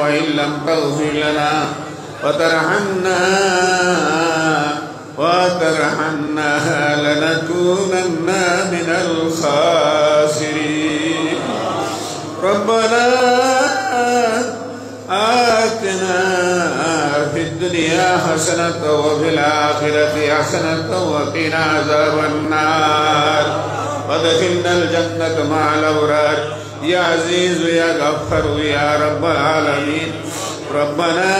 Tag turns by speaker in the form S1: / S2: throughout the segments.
S1: وإن لم تغفر لنا وترحمنا لنكونن من الخاسرين ربنا آتنا في الدنيا حسنة وفي الآخرة حسنة وقنا عذاب النار وادخلنا الجنة مع الأبرار يا عزيز يا غفار يا رب العالمين ربنا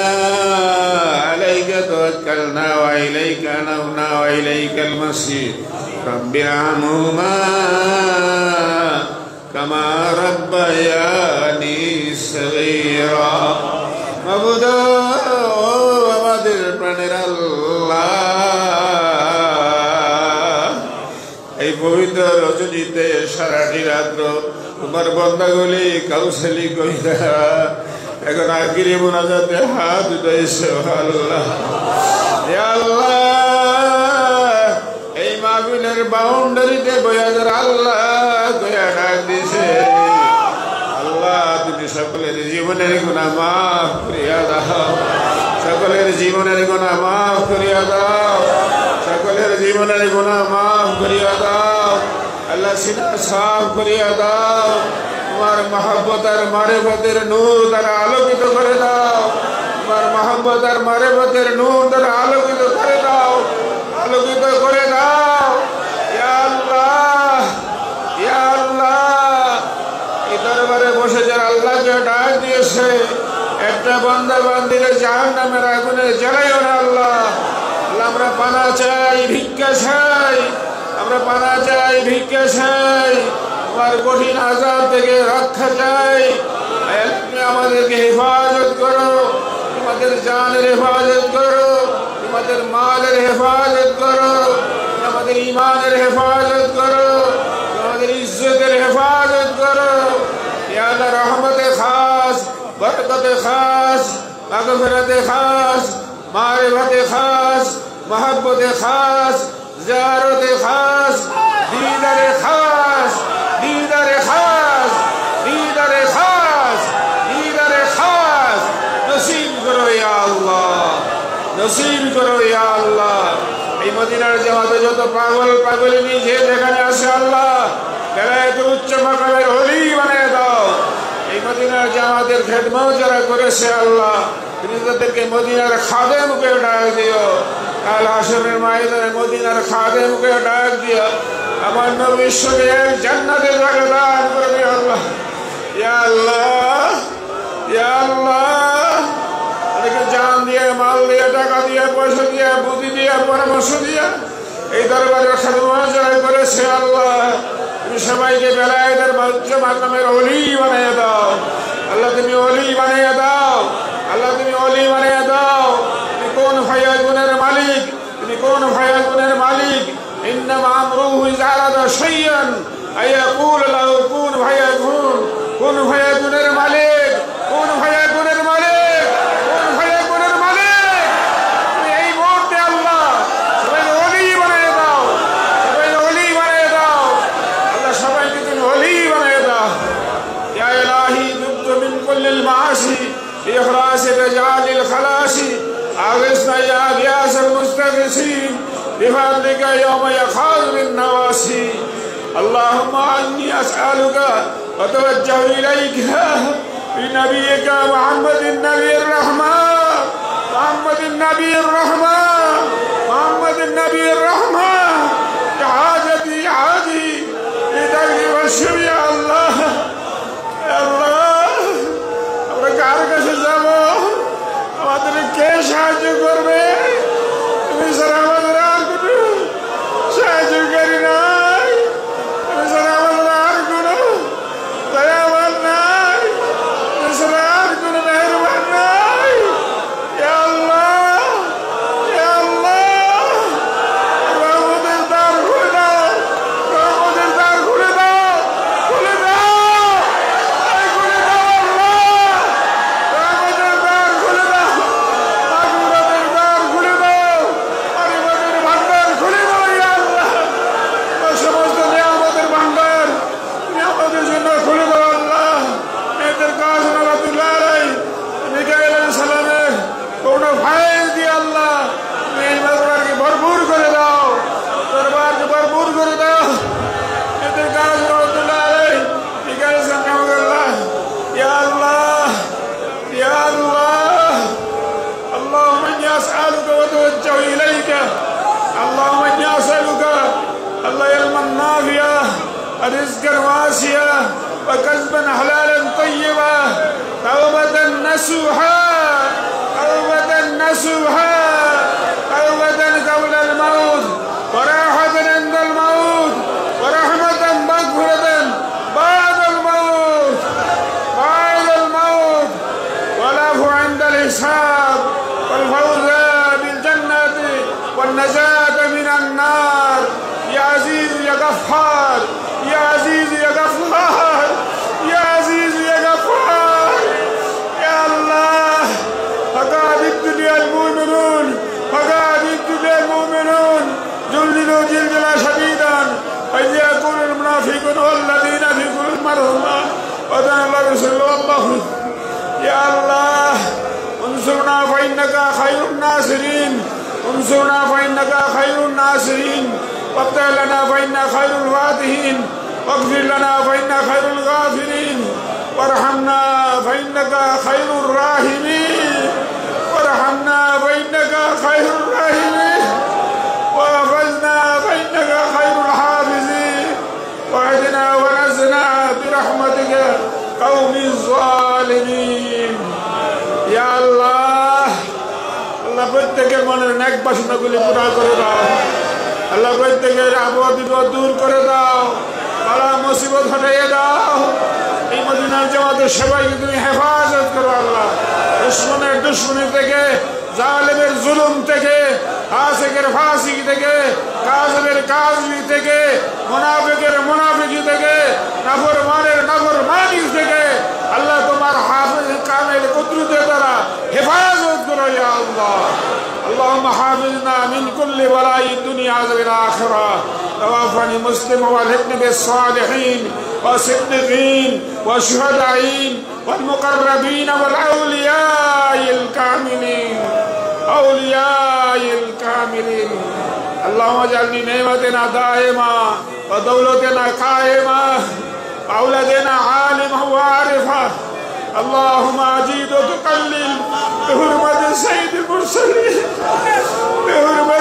S1: عليك توكلنا وإليك أنبنا وإليك المصير رب ارحمهما كما ربياني صغيرا মাবুদা আমাদের প্রাণের আল্লাহ এই পবিত্র রজনীতে সারাটি রাত্র তোমার বান্দাগুলি কাউসালি কইরা এখন আখিরি মুনাজাতে হাত উঠাইছো আল্লাহ ইয়া আল্লাহ এই মাহফিলের বাউন্ডারিতে বয়াদের আল্লাহ কইয়া ডাক দিছে আল্লাহ তুমি সকলের জীবনের গুনাহ মাফ করিয়া দাও সকলের জীবনের গুনাহ মাফ করিয়া দাও সকলের জীবনের গুনাহ মাফ করিয়া দাও আল্লাহ সিনা সাফ করিয়া দাও তোমার মহব্বত আর মারিফতের নূর দ্বারা আলোকিত করে দাও তোমার মহব্বত আর মারিফতের নূর দ্বারা আলোকিত করে দাও আলোকিত করে দাও ইয়া আল্লাহ ইয়া আল্লাহ এই দরবারে বসে যারা আল্লাহকে ডাক দিয়েছে একটা বান্দা বান্দিরে জাহান্নামের আগুনে জ্বালাইও না আল্লাহ আল্লাহ আমরা পানা চাই ভিক্ষা চাই আমরা পানা চাই ভিক্ষা চাই তোমার কঠিন আযাব থেকে রক্ষা চাই তুমি আমাদেরকে হেফাজত করো তোমাদের জানের হেফাজত করো তোমাদের মালের হেফাজত করো আমাদের ঈমানের হেফাজত করো আমাদের ইজ্জতের হেফাজত করো ইয়া আল্লাহ রহমতে খাস বরকতে খাস মাগফিরাতে খাস মারিফতে খাস মহব্বতে খাস জিয়ারতে খাস দীদারে খাস দীদারে খাস দীদারে খাস দীদারে খাস নসিব করো ইয়া আল্লাহ নসিব করো ইয়া আল্লাহ এই মদিনার জামাতে যত পাগল পাগলিনী যে যেখানে আসে আল্লাহ বেলায়েত উচ্চ মাকামের ওলি বানিয়ে দাও এই মদিনার জামাতের খেদমত যারা করেছে আল্লাহ তুমি তাদেরকে মদিনার খাদেমকে ডাক দিও কাল হাশরের ময়দানে মদিনার খাদেমকে ডাক দিও আমার নবীর সঙ্গে জান্নাতে জায়গা দান করবে আল্লাহ ইয়া আল্লাহ ইয়া আল্লাহ অনেকে জান দিয়ে মাল দিয়ে টাকা দিয়ে পয়সা দিয়ে বুদ্ধি দিয়ে পরামর্শ দিয়ে এই দরবারের খেদমত যারা করেছে আল্লাহ তুমি সবাইকে বেলায়েতের উচ্চ মাকামের ওলি বানিয়ে দাও আল্লাহ তুমি ওলি বানিয়ে দাও আল্লাহ তুমি ওলি বানিয়ে দাও তুমি কোন ফায়াকুনের মালিক তুমি কোন ফায়াকুনের মালিক ইন্নামা আমরুহু ইযা আরাদা শাইআন আয়াকুল লাহু কুন ফায়াকুন কোন ফায়াকুনের মালিক কোন ফায়াকুনের মালিক কোন ফায়াকুনের মালিক তুমি এই মুহূর্তে আল্লাহ সবাইকে ওলি বানিয়ে দাও সবাইকে ওলি বানিয়ে দাও আল্লাহ সবাইকে তুমি ওলি বানিয়ে দাও ইয়া ইলাহি তুবতু মিন কুল্লিল মাআসি بإخلاص رجال الخلاص أغثنا يا غياث المستغيثين بفضلك يوم يخاذ بالنواسي اللهم إني أسألك وأتوجه إليك بنبيك محمد النبي الرحمن محمد النبي الرحمن محمد النبي الرحمن حاجتي عادي لدرب والشر يا الله يا الله কার কাছে যাব আমাদের কে সাহায্য করবে তুমি ছাড়া আমাদের আর কোনো সাহায্যকারী নাই তুমি ছাড়া আমাদের আর কোনো দয়াবান নাই তুমি ছাড়া আর কোনো মেহেরবান নাই ইয়া আল্লাহ ইয়া আল্লাহ রহমতের দ্বার খুলে দাও রহমতের দ্বার খুলে দাও খুলে ناسية وكسبا حلالا طيبا توبة نصوحا توبة نصوحا توبة قبل الموت وراحة عند الموت ورحمة مغفرة بعد الموت والعفو عند الحساب والفوز بالجنة والنجاة من النار يا عزيز يا غفار يا عزيز يا غفار يا عزيز يا غفار يا الله فقاد الدنيا المؤمنون فقاد الدنيا المؤمنون جلدوا جلدا شديدا إذ يقول المنافقون والذين في قلوبهم مرض وذن الله رسول الله يا الله انصرنا فإنك خير الناصرين انصرنا فإنك خير الناصرين وافتح لنا فإنك خير الفاتحين واغفر لنا فإنك خير الغافرين وارحمنا فإنك خير الراحمين وارحمنا فإنك خير الراحمين وحفظنا فإنك خير الحافظين واهدنا ونزنا برحمتك قوم الظالمين يا الله الله প্রত্যেকের মনের নেক বাসনাগুলি পুরা করে দাও আল্লাহ প্রত্যেকের আপদ বিপদ দূর করে দাও বালা মুসিবত হটাইয়ে দাও এই মদিনার জামাতের সবাইকে তুমি হেফাজত করো আল্লাহ দুশমনের দুশমনি থেকে জালেমের জুলুম থেকে ফাসিকের ফাসিক থেকে কাযিবের কাযবি থেকে মুনাফিকের মুনাফিকি থেকে নাফরমানের নাফরমানি থেকে আল্লাহ তোমার হাফেজ কামেল কুদরতের দ্বারা হেফাজত করো ইয়া আল্লাহ اللهم حافظنا من كل بلاء الدنيا والآخرة توفني مسلم والحقني بالصالحين والصديقين والشهداء والمقربين والأولياء الكاملين أولياء الكاملين اللهم اجعلني نعمتنا دائما ودولتنا قائمة وأولادنا عالما وعارفا اللهم أجيد وتقلل بحرمة سيد المرسلين بحرمة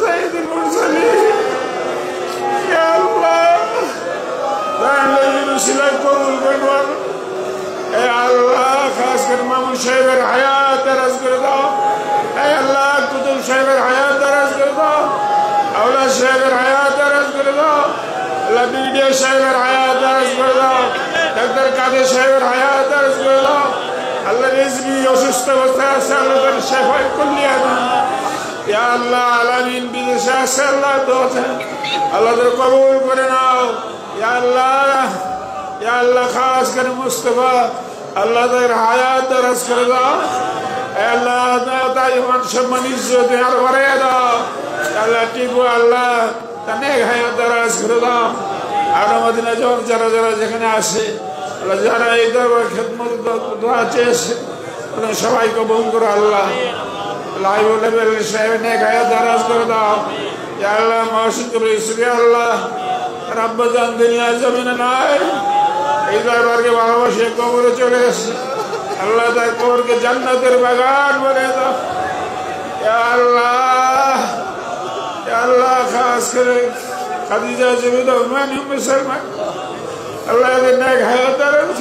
S1: سيد المرسلين يا الله لا نرسل قبول بالور يا الله خاص कर मामूल शेवर हयात दरज कर दो ऐ अल्लाह कुतुब शेवर हयात दरज कर दो औलाद शेवर हयात दरज कर दो अल्लाह बीडी शेवर हयात दरज कर दो डॉक्टर कादर शेवर हयात दरज कर दो अल्लाह रिज़की অসুস্থ অবস্থায় আছে আল্লাহ তার শিফা কুল্লিয়া দান ইয়া আল্লাহ আলামিন বিদেশে আছে আল্লাহ দোয়া আল্লাহ তার কবুল করে নাও ইয়া আল্লাহ খাস করে মুস্তাফা আল্লাহ তার হায়াত দরাজ করে দাও আল্লাহ তাই মান সম্মান ইজ্জত আর বাড়িয়ে দাও আল্লাহ টিপু আল্লাহ তানে হায়াত দরাজ করে দাও আর মদিনা যারা যারা যেখানে আসে আল্লাহ যারা এই দরবার খেদমত দোয়া চেয়েছে সবাই কবুল করো আল্লাহ লাইভ লেভেল সাহেব নেক হায়াত দরাজ করে দাও ইয়া আল্লাহ মাসুদ কবি সুবহান আল্লাহ রব্ব জান দুনিয়া জমিনে নাই এই দরবারকে ভালোবাসে কবরে চলে এসে আল্লাহ তার কবরকে জান্নাতের বাগান বানিয়ে দাও ইয়া আল্লাহ খাস করে খাদিজা জীবিত মানে মুসলমান আল্লাহ এদের নেক হায়াত দরাজ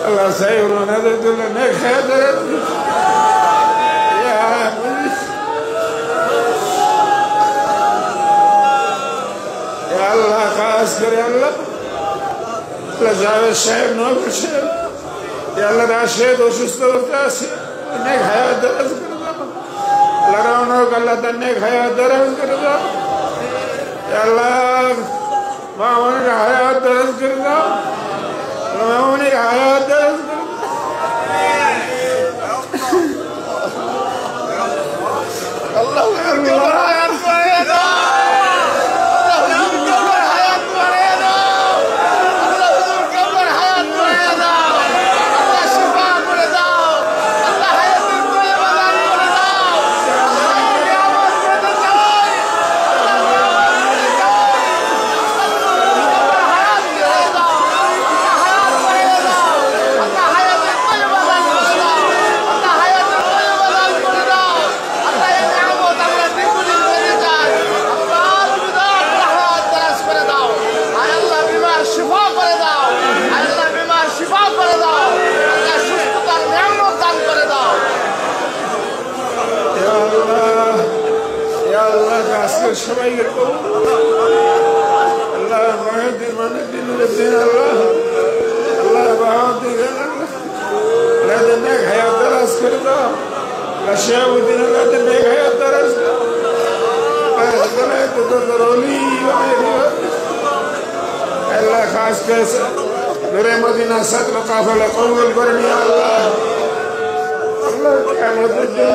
S1: Allah sayyuruna dedülle ne kadar ya Allah khas kare Allah Allah Javed Sahib Noble Sahib ya Allah Rashid অসুস্থ আছে নেক হায়াত দরাজ করে দাও Allah রওনক আল্লাহ তার নেক হায়াত দরাজ করে দাও ya Allah মামুনের হায়াত দরাজ করে দাও মামুনের হায়াত দরাজ করে দাও আল্লাহ হায়াত করে দাও আল্লাহ মাহদি মানে দিন আল্লাহ আল্লাহ বাহাদি আল্লাহ নেক হায়াত দারাজ করে দাও আল্লাহ শিহাবুদ্দিন আল্লাহ নেক হায়াত দারাজ দাও আল্লাহ তো দরলি আল্লাহ খাস করে নূরে মদিনা সাদর কাফেলা কবুল করে নিয়ে আল্লাহ আল্লাহ কিয়ামতের দিন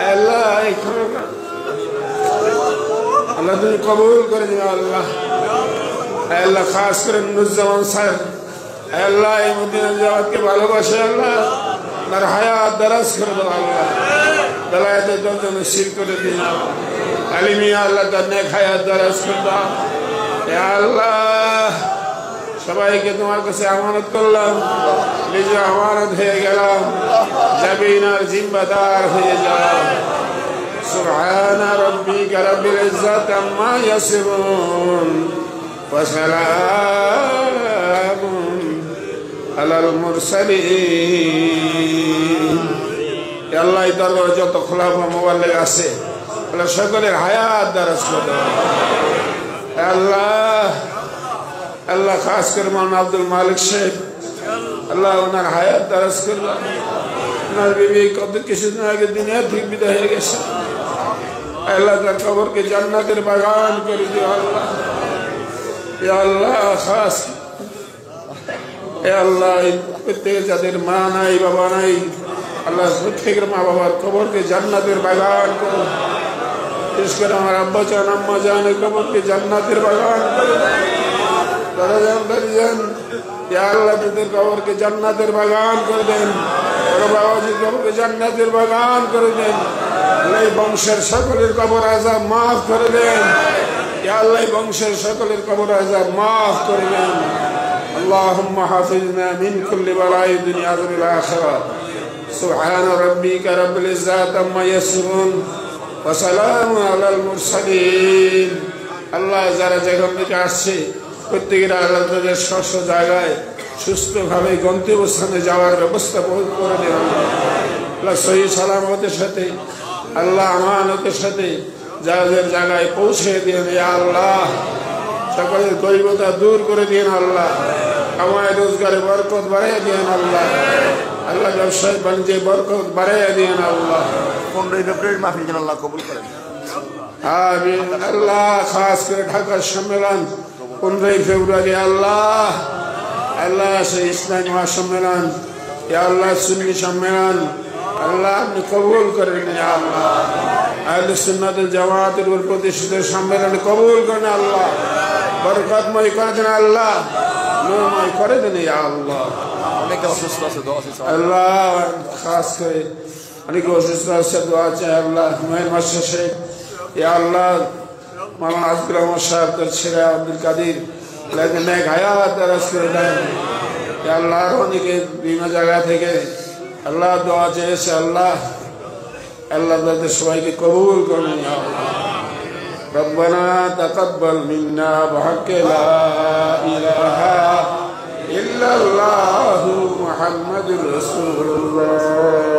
S1: আল্লাহ আল্লাহ তুমি কবুল করে নিও আল্লাহ আল্লাহ খাস করে নুরুজ্জামান সাহেব আল্লাহ এই মদিনা জামাতকে ভালোবাসে আল্লাহ তার হায়াত দারাজ করে দাও আল্লাহ দালায়াতের জন্য নসিব করে দিন আলিমিয়া আল্লাহ তার নেক হায়াত দারাজ করে দাও ইয়া আল্লাহ সবাইকে তোমার কাছে আমানত করলাম নিজে আমানত হয়ে গেলাম জাবিন আর জিম্মাদার হয়ে যাও সুবহান রাব্বিকা রাব্বিল ইজ্জাতি আম্মা ইয়াসিফুন ওয়া সালামুন আলাল মুরসালিন আল্লাহ এই দরবারে যত খোলাফা মুবাল্লিগ আছে আল্লাহ সকলের হায়াত দারাজ করে দাও আল্লাহ আল্লাহ খাস করে মাওলানা আব্দুল মালিক সাহেব আল্লাহ ওনার হায়াত দারাজ করে দাও ওনার বিবি কত কিছুদিন আগে দুনিয়া থেকে বিদায় হয়ে গেছে আল্লাহ তার কবরকে জান্নাতের বাগান করে দিও আল্লাহ ইয়া আল্লাহ খাস ইয়া আল্লাহ প্রত্যেক যাদের মা নাই বাবা নাই আল্লাহ প্রত্যেকের মা বাবার কবরকে জান্নাতের বাগান করো বিশেষ করে আমার আব্বা জান আম্মা জানের কবরকে জান্নাতের বাগান করে দাদা জান দাদি জান ইয়া আল্লাহ তাদের কবরকে জান্নাতের বাগান করে দেন বড় বাবাজির কবরকে জান্নাতের বাগান করে দেন আল্লাহ বংশের সকলের কবর আযাব মাফ করে দেন ইয়া আল্লাহ বংশের সকলের কবর আযাব মাফ করে দেন اللهم حافظنا من كل بلاء الدنيا والآخرة سبحان ربك رب العزة عما يصفون وسلام على المرسلين আল্লাহ যারা যেখান থেকে আসছে প্রত্যেকের আল্লাহ তাদের স্বস্ব জায়গায় সুস্থভাবে গন্তব্যস্থানে যাওয়ার ব্যবস্থা করে দেন আল্লাহ সহি সালামতের সাথে আল্লাহ আমানতের সাথে যাদের জায়গায় পৌঁছে দেন ইয়া আল্লাহ সকলের গরিবতা দূর করে দিন আল্লাহ কামায় রোজগারে বরকত বাড়াইয়া দিন আল্লাহ আল্লাহ ব্যবসায় বাণিজ্যে বরকত বাড়াইয়া দিন আল্লাহ
S2: 15 ফেব্রুয়ারি মাহফিল যেন আল্লাহ কবুল করেন
S1: আমিন আল্লাহ খাস করে ঢাকা সম্মেলন 15 ফেব্রুয়ারি আল্লাহ আল্লাহ সেই ইসলামী মহাসম্মেলন ইয়া আল্লাহ সুন্নি সম্মেলন আল্লাহ আপনি কবুল করেন ইয়া আল্লাহ আহলে সুন্নাত ওয়াল জামাতের উপর প্রতিষ্ঠিত সম্মেলন কবুল করেন আল্লাহ বরকতময় করে দেন আল্লাহ নূরময় করে দেন ইয়া আল্লাহ
S2: অনেকে অসুস্থ আছে দোয়া আছে
S1: আল্লাহ খাস করে অনেকে অসুস্থ আছে দোয়া চাই আল্লাহ মেহের মাস্টার সাহেব ইয়া আল্লাহ মাওলানা আজকুর রহমান সাহেব তার ছেলে আব্দুল কাদির আল্লাহ নেক হায়াত দারাজ করে দেন ইয়া আল্লাহ অনেকে বিভিন্ন জায়গা থেকে আল্লাহ দোয়া চেয়েছে আল্লাহ আল্লাহ তাদের সবাইকে কবুল করুন ইয়া আল্লাহ ربنا تقبل منا بحق لا إله إلا الله محمد رسول الله